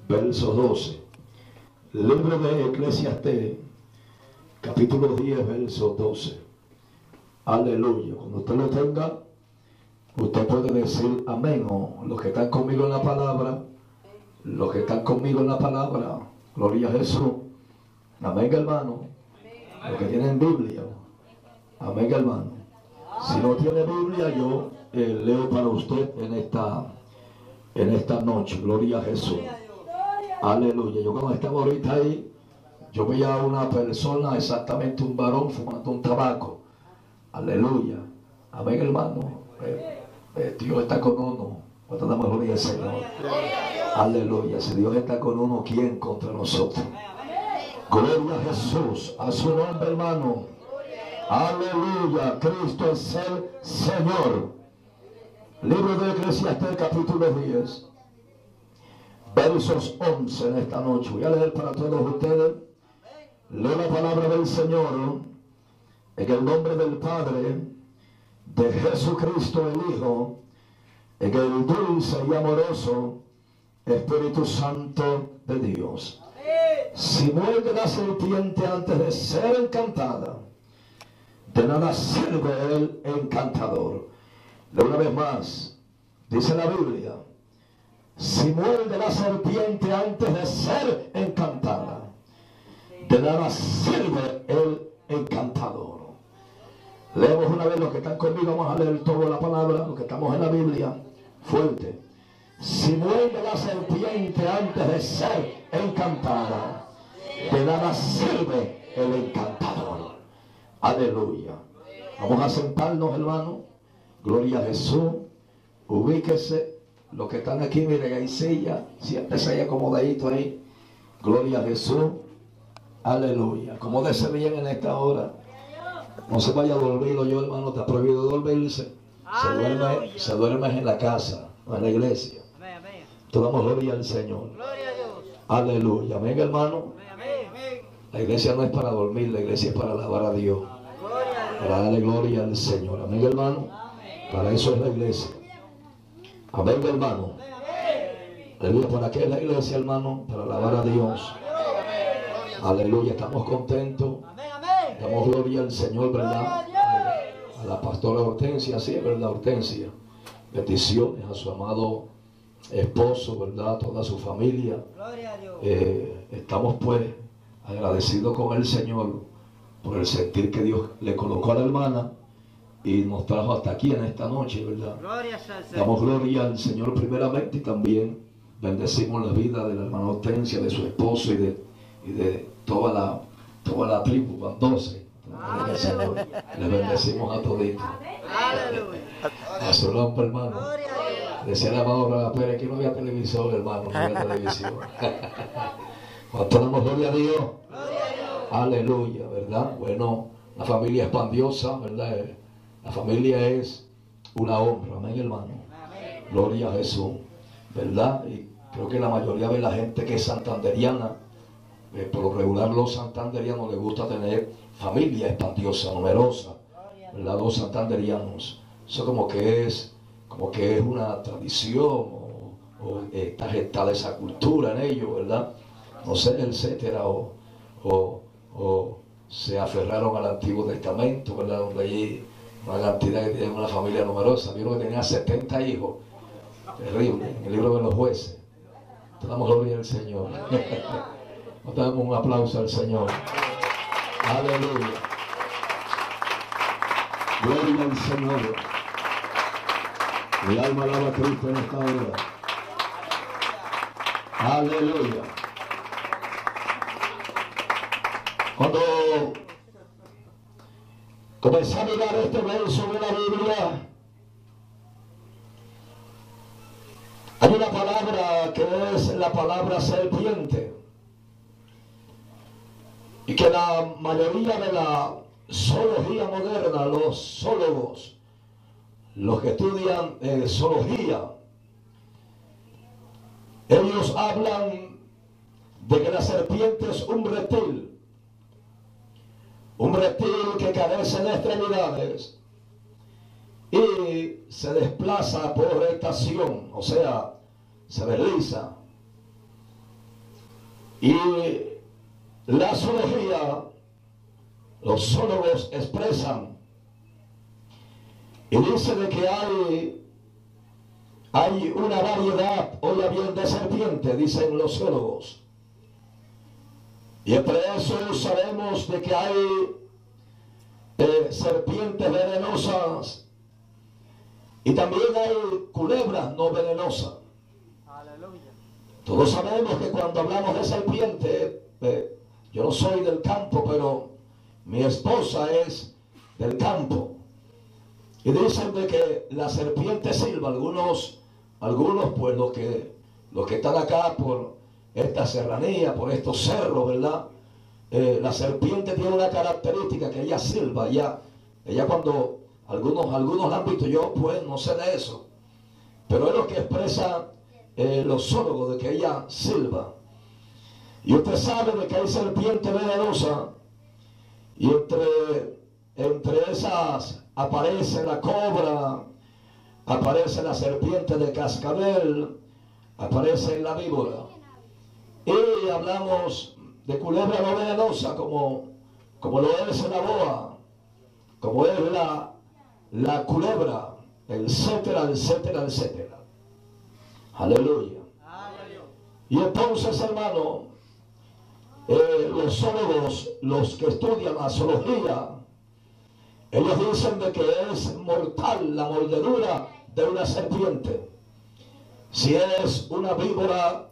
verso 12. Libro de Eclesiastés, capítulo 10, verso 12. Aleluya. Cuando usted lo tenga, usted puede decir amén. O los que están conmigo en la palabra, los que están conmigo en la palabra, gloria a Jesús. Amén, hermano. Los que tienen Biblia, amén, hermano. Si no tiene Biblia, yo leo para usted en esta noche. Gloria a Jesús. Aleluya. Yo cuando estaba ahorita ahí, yo veía a una persona, exactamente un varón, fumando un tabaco. Aleluya. Amén, hermano. Dios está con uno. ¿Cuánto damos gloria al Señor? Aleluya. Si Dios está con uno, ¿quién contra nosotros? Gloria a Jesús. A su nombre, hermano. Aleluya. Cristo es el Señor. Libro de Eclesiastés, capítulo 10, versos 11 en esta noche. Voy a leer para todos ustedes. Leo la palabra del Señor en el nombre del Padre, de Jesucristo el Hijo, en el dulce y amoroso Espíritu Santo de Dios. Si muerde la serpiente antes de ser encantada, de nada sirve el encantador. Leo una vez más. Dice la Biblia: si muerde la serpiente antes de ser encantada, de nada sirve el encantador. Leemos una vez, los que están conmigo, vamos a leer toda la palabra, los que estamos en la Biblia, fuerte. Si muerde la serpiente antes de ser encantada, de nada sirve el encantador. Aleluya. Vamos a sentarnos, hermano. Gloria a Jesús. Ubíquese. Los que están aquí, miren, hay silla. Siempre se haya acomodadito ahí. Gloria a Jesús. Aleluya. Acomódese bien en esta hora. No se vaya a dormir, yo, hermano, está prohibido dormirse. Se duerme en la casa, no en la iglesia. Todos damos gloria al Señor. Aleluya. Amén, hermano. La iglesia no es para dormir, la iglesia es para alabar a Dios. Para darle gloria al Señor. Amén, hermano. Para eso es la iglesia. Amén, hermano. Aleluya. ¿Para qué es la iglesia, hermano? Para alabar a Dios. Aleluya. Estamos contentos. Damos gloria al Señor, ¿verdad? A la pastora Hortensia, sí, es verdad, Hortensia. Bendiciones a su amado esposo, ¿verdad? Toda su familia. Estamos pues agradecidos con el Señor por el sentir que Dios le colocó a la hermana y nos trajo hasta aquí en esta noche, ¿verdad? Damos gloria al Señor primeramente y también bendecimos la vida de la hermana Hortensia, de su esposo y de toda la tribu, van 12. Le bendecimos a toditos. A su nombre, hermano. Decía la amado Pérez que no había televisor, hermano, no había televisión. ¿Cuánto damos gloria a Dios? Aleluya, ¿verdad? Bueno, la familia expandiosa, ¿verdad? La familia es una honra, amén, hermano. Gloria a Jesús, ¿verdad? Y creo que la mayoría de la gente que es santanderiana, por lo regular los santanderianos les gusta tener familia expandiosa, numerosa, ¿verdad? Los santanderianos. Eso como que es una tradición o está gestada esa cultura en ellos, ¿verdad? No sé, etcétera, o se aferraron al Antiguo Testamento, ¿verdad? Donde allí una cantidad que tiene una familia numerosa. Vieron que tenía 70 hijos. Terrible, en el libro de los jueces. Te damos gloria al Señor. Nos damos un aplauso al Señor. Aleluya. Gloria al Señor. Mi alma alaba a Cristo en esta hora. Aleluya. Cuando comencé a mirar este verso de la Biblia, hay una palabra que es la palabra serpiente, y que la mayoría de la zoología moderna, los zoólogos, los que estudian zoología, ellos hablan de que la serpiente es un reptil que carece de extremidades y se desplaza por rotación, o sea, se desliza. Y la zoología, los zoólogos expresan y dicen de que hay una variedad, oiga bien, de serpientes, dicen los zoólogos. Y entre eso sabemos de que hay serpientes venenosas y también hay culebras no venenosas. Aleluya. Todos sabemos que cuando hablamos de serpiente, yo no soy del campo, pero mi esposa es del campo. Y dicen de que la serpiente silba, algunos pues los que están acá por esta serranía, por estos cerros, ¿verdad? La serpiente tiene una característica que ella silba, ella cuando algunos la han visto, yo pues no sé de eso, pero es lo que expresa los zoólogos, de que ella silba. Y usted sabe de que hay serpiente venenosa, y entre esas aparece la cobra, aparece la serpiente de cascabel, aparece la víbora. Y hablamos de culebra no venenosa como lo es la boa, como es la culebra, etcétera, etcétera, etcétera. Aleluya. Y entonces, hermano, los zoólogos, los que estudian la zoología, ellos dicen de que es mortal la mordedura de una serpiente. Si es una víbora,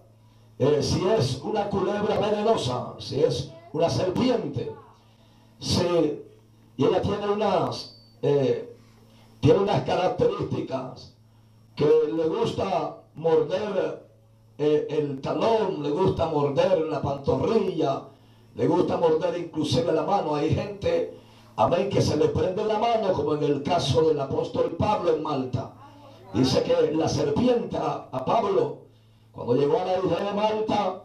si es una culebra venenosa, si es una serpiente, y ella tiene unas características que le gusta morder el talón, le gusta morder la pantorrilla, le gusta morder inclusive la mano. Hay gente, amén, que se le prende la mano, como en el caso del apóstol Pablo en Malta. Dice que la serpiente a Pablo, cuando llegó a la isla de Malta,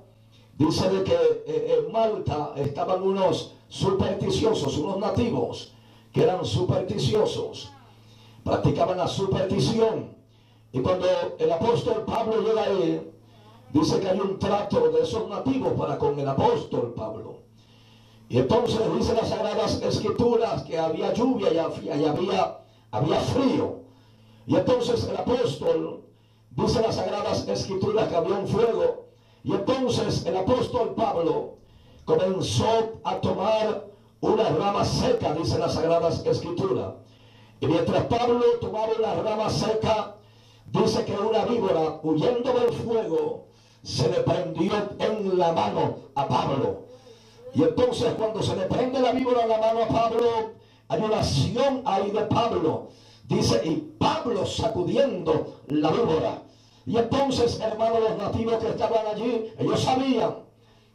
dice de que en Malta estaban unos supersticiosos, unos nativos que eran supersticiosos, practicaban la superstición. Y cuando el apóstol Pablo llega ahí, dice que hay un trato de esos nativos para con el apóstol Pablo. Y entonces dice las Sagradas Escrituras que había lluvia y había frío. Y entonces el apóstol, dice las Sagradas Escrituras que había un fuego. Y entonces el apóstol Pablo comenzó a tomar una rama seca, dice las Sagradas Escrituras. Y mientras Pablo tomaba una rama seca, dice que una víbora, huyendo del fuego, se le prendió en la mano a Pablo. Y entonces cuando se le prende la víbora en la mano a Pablo, hay una acción ahí de Pablo. Dice, y Pablo sacudiendo la víbora. Y entonces, hermanos, los nativos que estaban allí, ellos sabían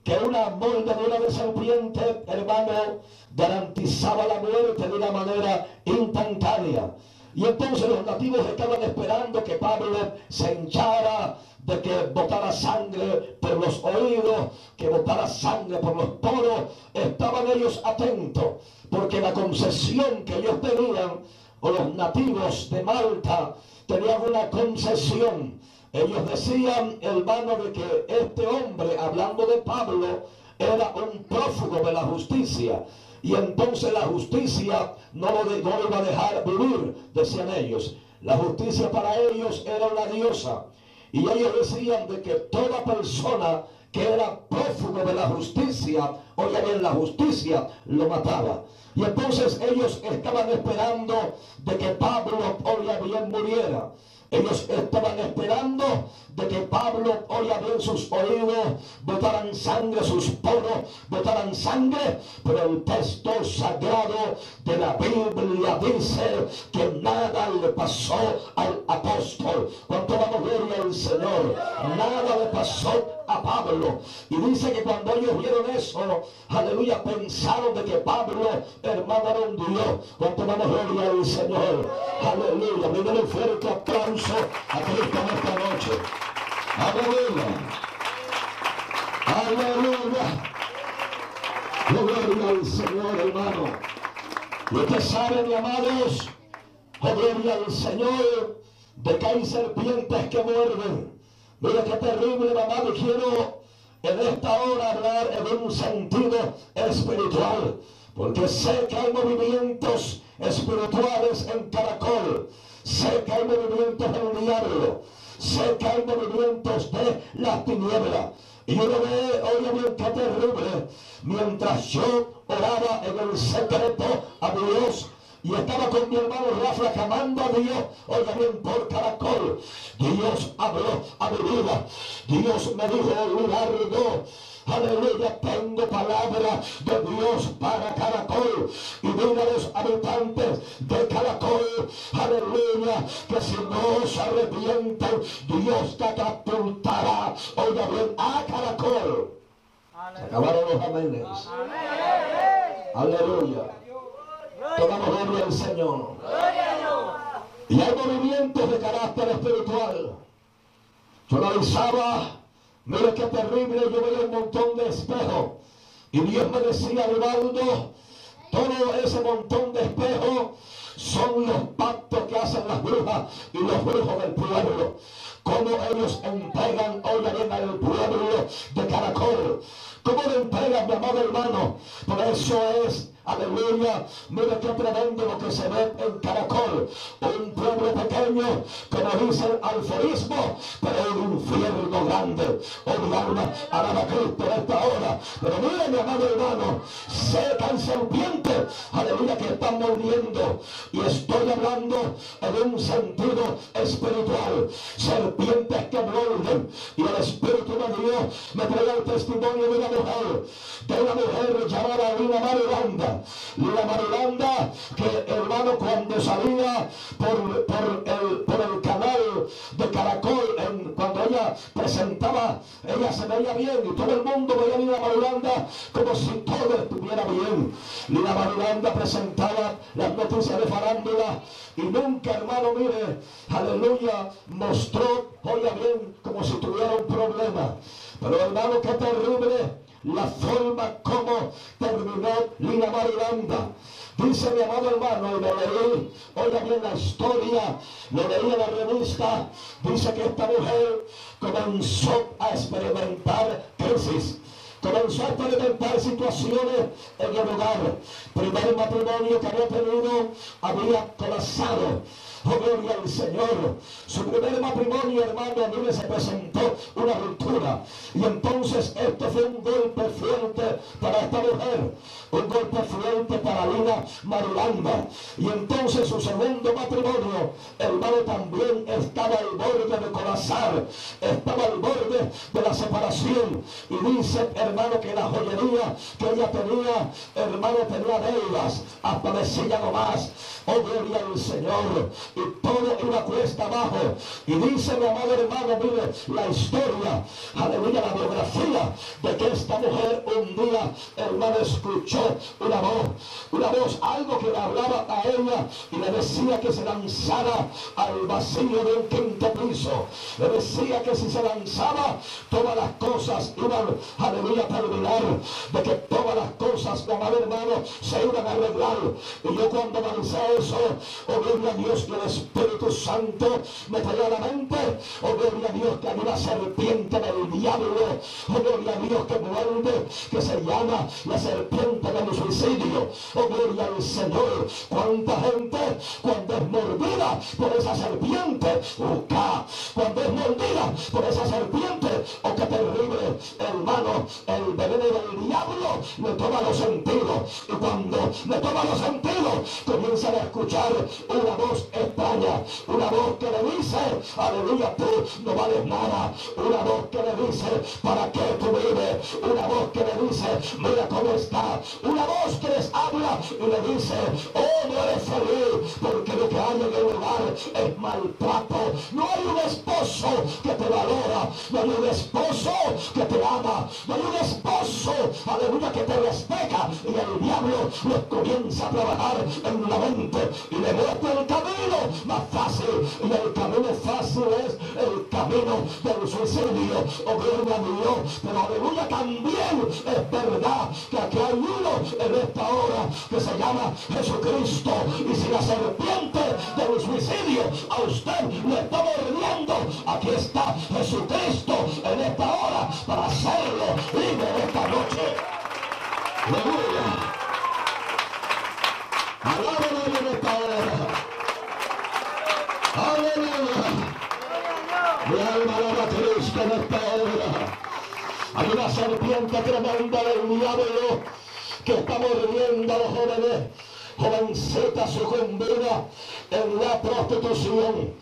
que una mordedura de serpiente, hermano, garantizaba la muerte de una manera instantánea. Y entonces los nativos estaban esperando que Pablo se hinchara, de que botara sangre por los oídos, que botara sangre por los poros. Estaban ellos atentos, porque la concesión que ellos tenían, o los nativos de Malta tenían una concesión. Ellos decían, hermano, de que este hombre, hablando de Pablo, era un prófugo de la justicia. Y entonces la justicia no lo iba a dejar vivir, decían ellos. La justicia para ellos era una diosa. Y ellos decían de que toda persona que era prófugo de la justicia, oiga bien, la justicia lo mataba. Y entonces ellos estaban esperando de que Pablo, oiga bien, muriera. Ellos estaban esperando de que Pablo, oiga bien, sus oídos botaran sangre, sus poros botaran sangre, pero el texto sagrado de la Biblia dice que nada le pasó al apóstol. ¿Cuánto damos gloria al Señor? Nada le pasó a Pablo. Y dice que cuando ellos vieron eso, aleluya, pensaron de que Pablo, hermano, era un Dios. ¿Cuánto damos gloria al Señor? Aleluya. Bríndale un fuerte aplauso a Cristo en esta noche. Aleluya. Aleluya. Gloria al Señor, hermano. Y usted sabe, mi amados, gloria al Señor, de que hay serpientes que muerden. Mira qué terrible, mi amado. Y quiero en esta hora hablar en un sentido espiritual, porque sé que hay movimientos espirituales en Caracol, sé que hay movimientos del diablo, sé que hay movimientos de las tinieblas. Y uno ve, oye bien, qué terrible, mientras yo oraba en el secreto a Dios, y estaba con mi hermano Rafa clamando a Dios, oiga bien, por Caracol, Dios habló a mi vida. Dios me dijo, Lurardo, aleluya, tengo palabra de Dios para Caracol. Y dile a los habitantes de Caracol, aleluya, que si no se arrepienten, Dios catapultará, oiga bien, a Caracol. Se acabaron los amenes. Aleluya. Tomamos gloria al Señor. Y hay movimientos de carácter espiritual. Yo analizaba, mire qué terrible, yo veía un montón de espejos. Y Dios me decía, Rivaldo, todo ese montón de espejos son los pactos que hacen las brujas y los brujos del pueblo. Cómo ellos entregan, oigan, al pueblo de Caracol. ¿Cómo le entregan, mi amado hermano? Por eso es, aleluya, mire qué tremendo lo que se ve en Caracol. Un pueblo pequeño, como dice el alforismo, pero un infierno grande. Oh, mi alma, alaba a Cristo en esta hora. Pero mire, mi amado hermano, secan serpientes, aleluya, que están mordiendo. Y estoy hablando en un sentido espiritual. Serpientes que muerden. Y el Espíritu de Dios me trae el testimonio de una mujer llamada Lina Marulanda. Lina Marulanda, que hermano, cuando salía por el canal de Caracol, cuando ella presentaba, ella se veía bien y todo el mundo veía a Lina Marulanda como si todo estuviera bien. Lina Marulanda presentaba las noticias de farándula y nunca, hermano, mire, aleluya, mostró, oiga bien, como si tuviera un problema. Pero hermano, qué terrible la forma como terminó Lina Marulanda. Dice mi amado hermano, y lo leí, oiga bien la historia, lo leí en la revista, dice que esta mujer comenzó a experimentar crisis. Comenzó a experimentar situaciones en el hogar. Primer matrimonio que había tenido había colapsado. Oh, gloria al Señor. Su primer matrimonio, hermano, a mí se presentó una ruptura. Y entonces esto fue un golpe fuerte para esta mujer. Un golpe fuerte para Lina Marulanda. Y entonces su segundo matrimonio, hermano, también estaba al borde de colapsar. Estaba al borde de la separación. Y dice, hermano, que la joyería que ella tenía, hermano, tenía deudas. Hasta decía no más. Oh, gloria al Señor. Y todo iba cuesta abajo. Y dice mi amado hermano, mire la historia, aleluya, la biografía de que esta mujer un día, hermano, escuchó una voz, algo que le hablaba a ella y le decía que se lanzara al vacío de un quinto piso. Le decía que si se lanzaba, todas las cosas iban, aleluya, a terminar, de que todas las cosas, mi amado hermano, se iban a arreglar. Y yo cuando analicé eso, oh, gloria a Dios, que el Espíritu Santo me traía a la mente, oh, gloria a Dios, que hay una serpiente del diablo, oh, gloria a Dios, que muerde, que se llama la serpiente del suicidio. Oh, gloria al Señor. Cuánta gente cuando es mordida por esa serpiente, cuando es mordida por esa serpiente, oh, qué terrible, hermano, el veneno del diablo le toma los sentidos. Y cuando le toma los sentidos, comienzan a escuchar una voz extraña, una voz que le dice, aleluya, tú no vales nada, una voz que le dice, ¿para qué tú vives? Una voz que le dice, mira cómo está, una voz que les habla y le dice, oh, no eres feliz, porque lo que hay en el hogar es maltrato. No hay un esposo que te valora, no hay un esposo que te ama, no hay un esposo, aleluya, que te respeta. Y el diablo les comienza a trabajar en la mente y le muestra el camino más fácil. Y el camino fácil es el camino del suicidio. Oh, gloria a Dios. Pero aleluya, también es verdad que aquí hay uno en esta hora que se llama Jesucristo. Y si la serpiente del suicidio a usted le está mordiendo, aquí está Jesucristo en esta hora para hacerlo Hay una serpiente tremenda del diablo que está mordiendo a los jóvenes, jovencitas sucumbidas en la prostitución,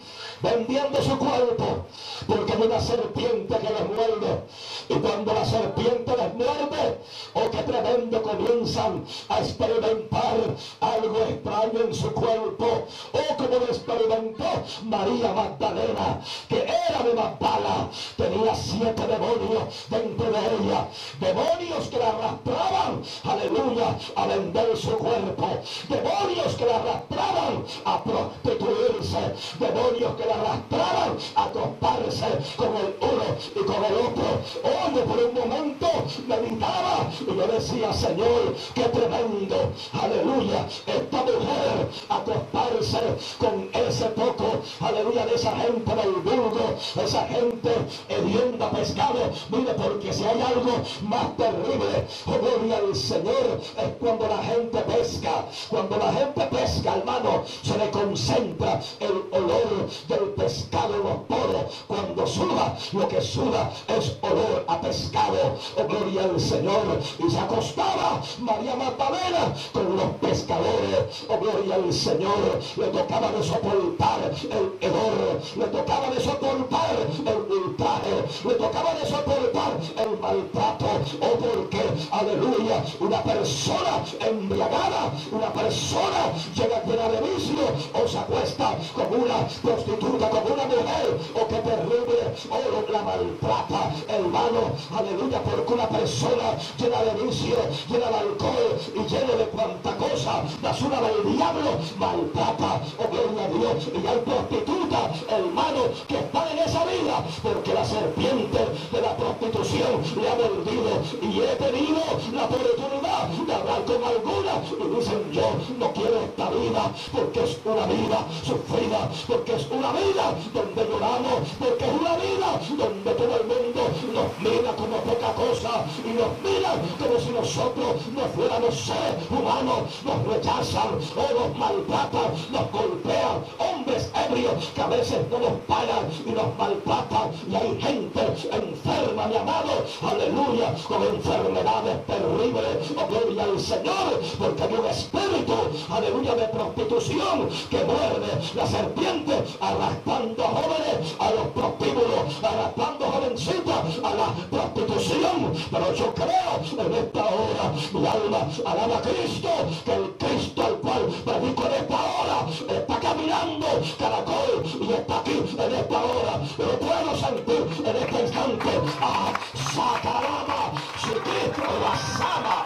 vendiendo su cuerpo, porque hay una serpiente que les muerde. Y cuando la serpiente les muerde, oh, qué tremendo, comienzan a experimentar algo extraño en su cuerpo. Oh, como lo experimentó María Magdalena, que era de Magdala, tenía 7 demonios dentro de ella, demonios que la arrastraban, aleluya, a vender su cuerpo, demonios que la arrastraban a prostituirse, demonios que la arrastraban a acostarse con el uno y con el otro. Oye, por un momento meditaba y yo decía, Señor, qué tremendo, aleluya, esta mujer acostarse con ese poco, aleluya, de esa gente del vulgo, esa gente hedionda pescado. Mire, porque si hay algo más terrible, oh, gloria al Señor, es cuando la gente pesca. Cuando la gente pesca, hermano, se le concentra el olor del pescado en los poros. Cuando suda, lo que suda es olor a pescado. Oh, gloria al Señor. Y se acostaba María Magdalena con los pescadores. Oh, gloria al Señor. Le tocaba de soportar el hedor, le tocaba de soportar el ultraje, le tocaba de soportar el maltrato. Oh, porque, aleluya, una persona embriagada, una persona llena de vicio, o se acuesta con una prostituta, con una mujer, o qué terrible, o la maltrata, hermano, aleluya, porque una persona llena de vicio, llena de alcohol y llena de cuanta cosa, basura del diablo, maltrata, oh, gloria a Dios. Y hay prostitutas, hermano, que están en esa vida porque la serpiente de la prostitución le ha mordido, y he tenido la oportunidad de hablar con algunas y dicen, yo no quiero esta vida porque es una vida sufrida, porque es una vida donde lloramos, porque es una vida donde todo el mundo nos mira como poca cosa y nos mira como si nosotros no fuéramos seres humanos, nos rechazan o nos maltratan, nos golpean, hombres ebrios que a veces no nos pagan y nos maltratan. Y hay gente enferma, mi amado, aleluya, con enfermedades terribles, oh, gloria al Señor, porque hay un espíritu, aleluya, de prostitución que muerde, la serpiente arrastrando a jóvenes a los prostíbulos, arrastrando jovencitas a la prostitución. Pero yo creo en esta hora, mi alma alaba a Cristo, que el Cristo al cual predico en esta hora está caminando Caracol y está aquí en esta hora. Pero puedo sentir en este instante a Sacarama, su Cristo la sana,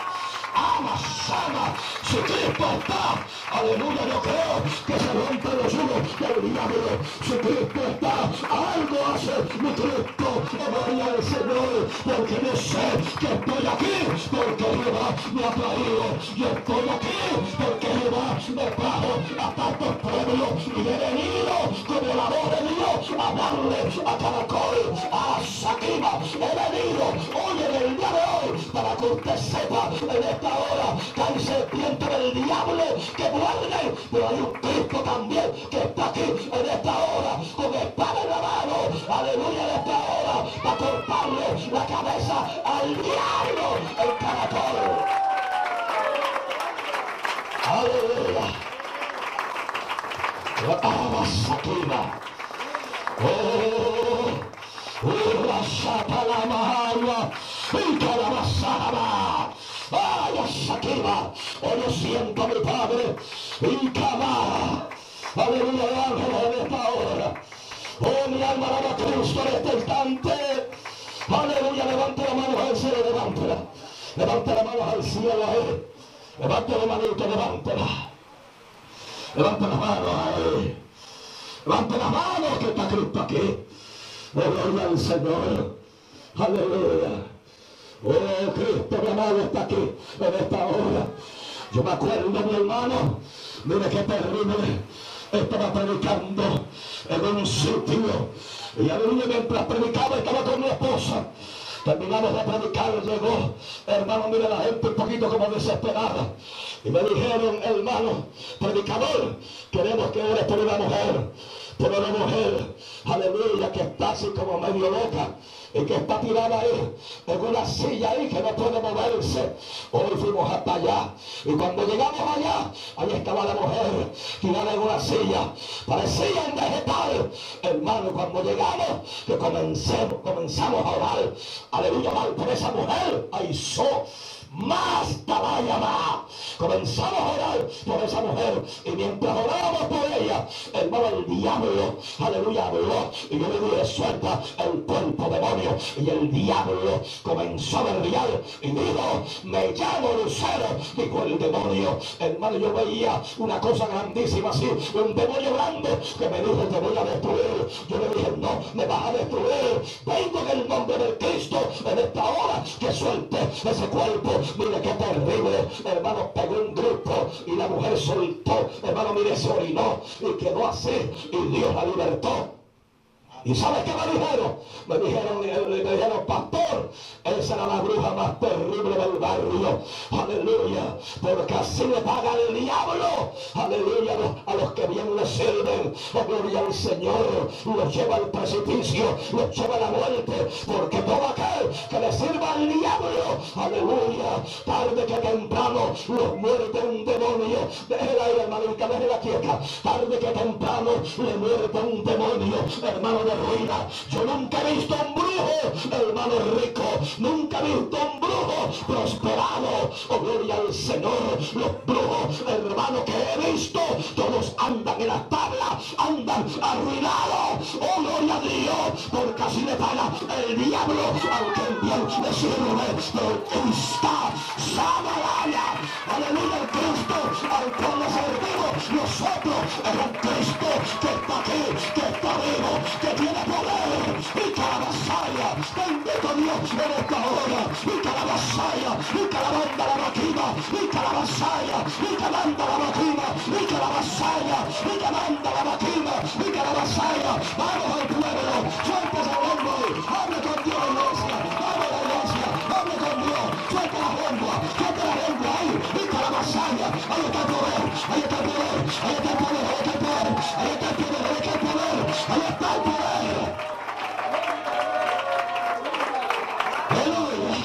ama, sana, su Cristo está, aleluya. Yo creo que se rompen los yugos del diablo, su Cristo está, algo hace mi Cristo, gloria al Señor, porque yo sé que estoy aquí, porque Jehová me ha traído, yo estoy aquí, porque Jehová me trajo hasta estos pueblos y he venido como la voz de Dios a darle a Caracol, a Saquima, he venido hoy en el día de hoy para que usted sepa en esta hora que hay serpientes del diablo que muerden, pero hay un Cristo también que está aquí en esta hora con espada en la mano, aleluya, en esta hora para cortarle la cabeza al diablo en Caracol. Aleluya. Saquima. La Satalamaria y Calabazaba. Ay, Saquima. Oh, yo siento a mi Padre y Cama. Aleluya, de ángeles en esta hora. Oh, mi alma alaba a Cristo en este instante. Aleluya, levante la mano al cielo, levántela. Levante la mano al cielo a Él. Levante la manito, levántela. Levante las manos a Él. Levante las manos que está Cristo aquí. Oh, gloria al Señor. Aleluya. Oh, Cristo, mi amado, está aquí en esta hora. Yo me acuerdo, mi hermano, mire qué terrible. Estaba predicando en un sitio y aleluya, mientras predicaba estaba con mi esposa. Terminamos de predicar, llegó, hermano, mire la gente un poquito como desesperada. Y me dijeron, hermano, predicador, queremos que ores por una mujer. Pero la mujer, aleluya, que está así como medio loca y que está tirada ahí en una silla ahí que no puede moverse. Hoy fuimos hasta allá y cuando llegamos allá, ahí estaba la mujer tirada en una silla, parecía un vegetal. Hermano, cuando llegamos, que comenzamos a orar, aleluya, orar por esa mujer. Ahí más tabaya más. Comenzamos a orar por esa mujer y mientras orábamos por ella, hermano, el diablo, aleluya, habló y yo le dije: suelta el cuerpo, demonio. Y el diablo comenzó a berrear y dijo: me llamo Lucero. Dijo el demonio. Hermano, yo veía una cosa grandísima así, un demonio grande que me dijo: te voy a destruir. Yo le dije: no me vas a destruir, vengo en el nombre de Cristo en esta hora que suelte ese cuerpo. Mire qué terrible, hermano, pegó un grito y la mujer soltó, hermano, mire, se orinó y quedó así y Dios la libertó. ¿Y sabes qué me dijeron? Me dijeron: pastor, esa era la bruja más terrible del barrio. Aleluya. Porque así le paga el diablo. Aleluya. A los que bien le sirven. Oh, gloria al Señor. Los lleva al precipicio. Los lleva a la muerte. Porque todo aquel que le sirva al diablo, aleluya, tarde que temprano los muerde un demonio. Déjela ahí, hermanita, déjela quieta. Tarde que temprano le muerde un demonio, hermano, de ruina. Yo nunca he visto un brujo, hermano, rico. Nunca he visto un brujo prosperado. Oh, gloria al Señor. Los brujos, hermano, que he visto, todos andan en las tablas, andan arruinados. Oh, gloria a Dios, porque así le paga el diablo al que bien le sirve. Pero está Samaraya, aleluya, el Cristo al cual le servimos nosotros. Es un Cristo que está aquí, que está vivo, que tiene poder. Y calabazaya, bendito Dios en esta hora. Y calabazaya, y calabanda la máquina, y calabazaya, y calabanda la máquina, y calabazaya, y calabanda la máquina, y calabazaya. Vamos al pueblo, suelta esa lengua, hable con Dios, iglesia, hable la iglesia, hable con Dios, suelta la lengua ahí, y calabazaya. Ahí está el poder, ahí está el poder, ahí está el poder, ahí está el poder, ahí está el poder, ahí está el poder, ahí está el poder. Aleluya.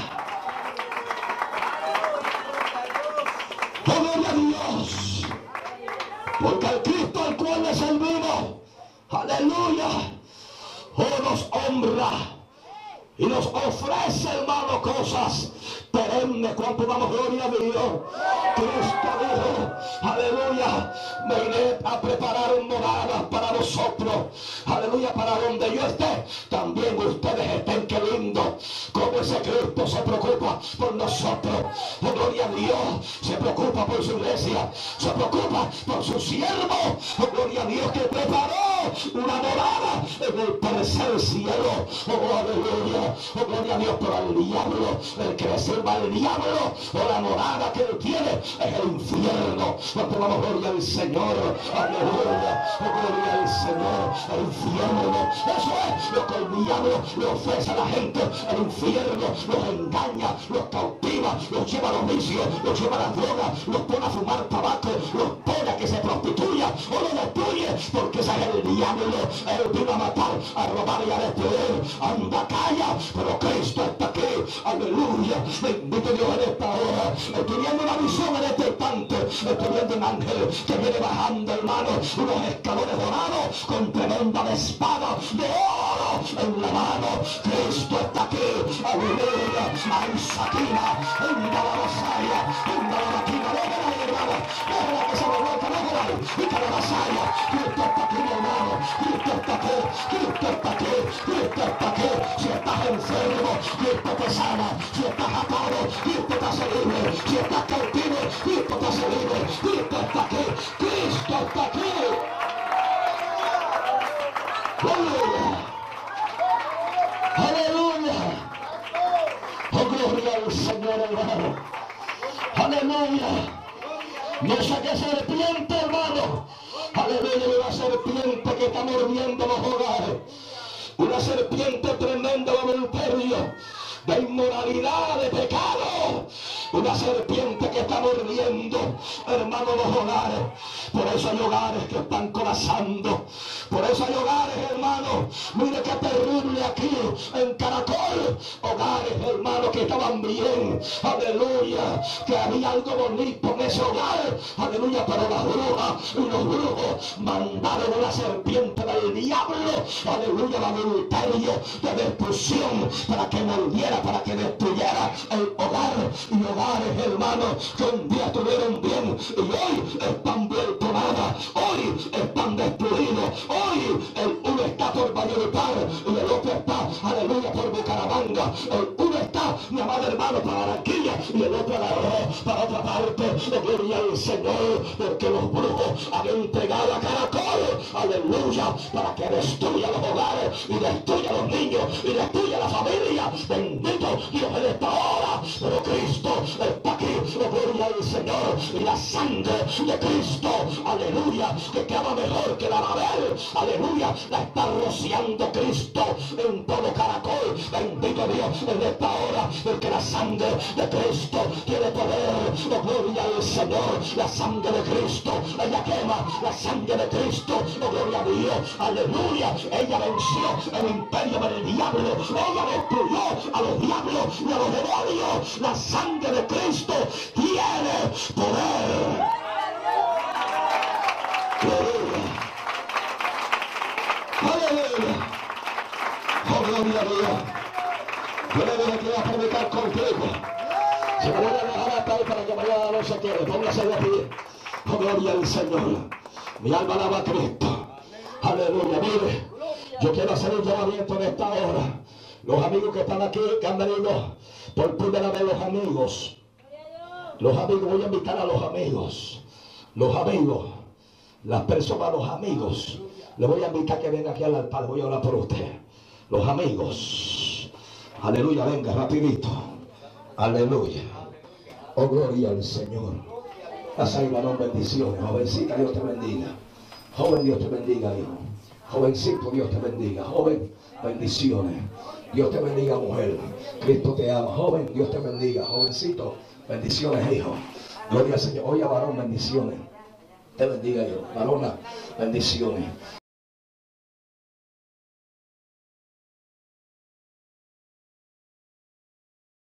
Gloria a Dios. Porque al Cristo al cual le servimos, aleluya, oh, nos honra y nos ofrece, hermano, cosas perennes. ¿Cuánto damos gloria a Dios? Cristo dijo, aleluya, me iré a preparar moradas para vosotros, aleluya, para donde yo esté, también ustedes estén. Qué lindo como ese Cristo se preocupa por nosotros. Oh, gloria a Dios, se preocupa por su iglesia, se preocupa por su siervo. Oh, gloria a Dios, que preparó una morada en el tercer cielo. Oh, aleluya. Oh, gloria a Dios. Pero al diablo, el que le sirva al diablo, o la morada que él tiene es el infierno. No te damos gloria al Señor. Aleluya. Oh, gloria al Señor. El infierno, eso es lo que el diablo le ofrece a la gente. El infierno los engaña, los cautiva, los lleva a los vicios, los lleva a las drogas, los pone a fumar tabaco, los pone a que se prostituya o lo destruye, porque ese es el diablo. Él vino a matar, a robar y a destruir. Anda, calla, pero Cristo está aquí. Aleluya. Bendito Dios en esta hora. Estoy viendo una visión en este instante. Estoy viendo un ángel que viene bajando, hermano, unos escalones dorados con tremenda espada de oro en la mano. Cristo está aquí. Aleluya. Hay saquina, en la vasalla, en la máquina, déjala, hermano, déjala que se revuelca, déjala ahí, y que la vasalla. Cristo está aquí, mi hermano. Cristo está aquí, Cristo está aquí, Cristo está aquí. Si estás enfermo, Cristo te sana. Si estás atado, Cristo te hace libre. Si estás cautivo, Cristo te hace libre. Cristo está aquí, Cristo está aquí. Aleluya. Aleluya. Oh, gloria al Señor, hermano. Aleluya. No sé qué serpiente, hermano. Aleluya, una serpiente que está mordiendo los hogares. Una serpiente tremenda de adulterio, de inmoralidad, de pecado. Una serpiente que está mordiendo, hermano, los hogares. Por eso hay hogares que están colapsando. Por eso hay hogares, hermano. Mire qué terrible aquí en Caracol. Hogares, hermano, que estaban bien. Aleluya. Que había algo bonito en ese hogar. Aleluya. Pero las brujas y los brujos mandaron una serpiente del diablo. Aleluya. El adulterio de destrucción para que mordiera, para que destruyera el hogar. Y hogares, hermano, que un día estuvieron bien y hoy están vueltos nada. Hoy están destruidos. Hoy el uno está por Valledupar y el otro está, aleluya, por Bucaramanga. El uno está, mi amado hermano, para Barranquilla y el otro agarró para otra parte. Gloria al Señor, porque los brujos han entregado a Caracol, aleluya, para que destruya los hogares y destruya los niños y destruya la familia. Bendito Dios en esta hora. Pero Cristo está aquí, gloria al Señor, y la sangre de Cristo, aleluya, que queda mejor que la Babel, aleluya, la está rociando Cristo en todo Caracol. Bendito Dios en esta hora, porque la sangre de Cristo tiene poder. Gloria al Señor, la sangre de Cristo, ella quema, la sangre de Cristo, gloria a Dios, aleluya, ella venció el imperio del diablo, ella destruyó a los diablos y a los demonios. La sangre de Cristo tiene poder. Aleluya. Oh, gloria a Dios. Yo le dije que iba a predicar contigo. Se me voy a dejar hasta ahí para que mañana no se quede. Póngase de pie. Oh, gloria al Señor. Mi alma alaba a Cristo. Aleluya. Mire, yo quiero hacer un llamamiento en esta hora. Los amigos que están aquí, que han venido por primera vez, los amigos. Los amigos, voy a invitar a los amigos. Los amigos. Las personas, los amigos. Le voy a invitar que venga aquí al altar. Voy a orar por usted. Los amigos. Aleluya, venga rapidito. Aleluya. Oh, gloria al Señor. Pasa ahí, varón, bendiciones. Jovencita, Dios te bendiga. Joven, Dios te bendiga, hijo. Jovencito, Dios te bendiga. Joven, bendiciones. Dios te bendiga, mujer. Cristo te ama. Joven, Dios te bendiga. Jovencito, bendiciones, hijo. Gloria al Señor. Oye, varón, bendiciones. Te bendiga, hijo. Varona, bendiciones.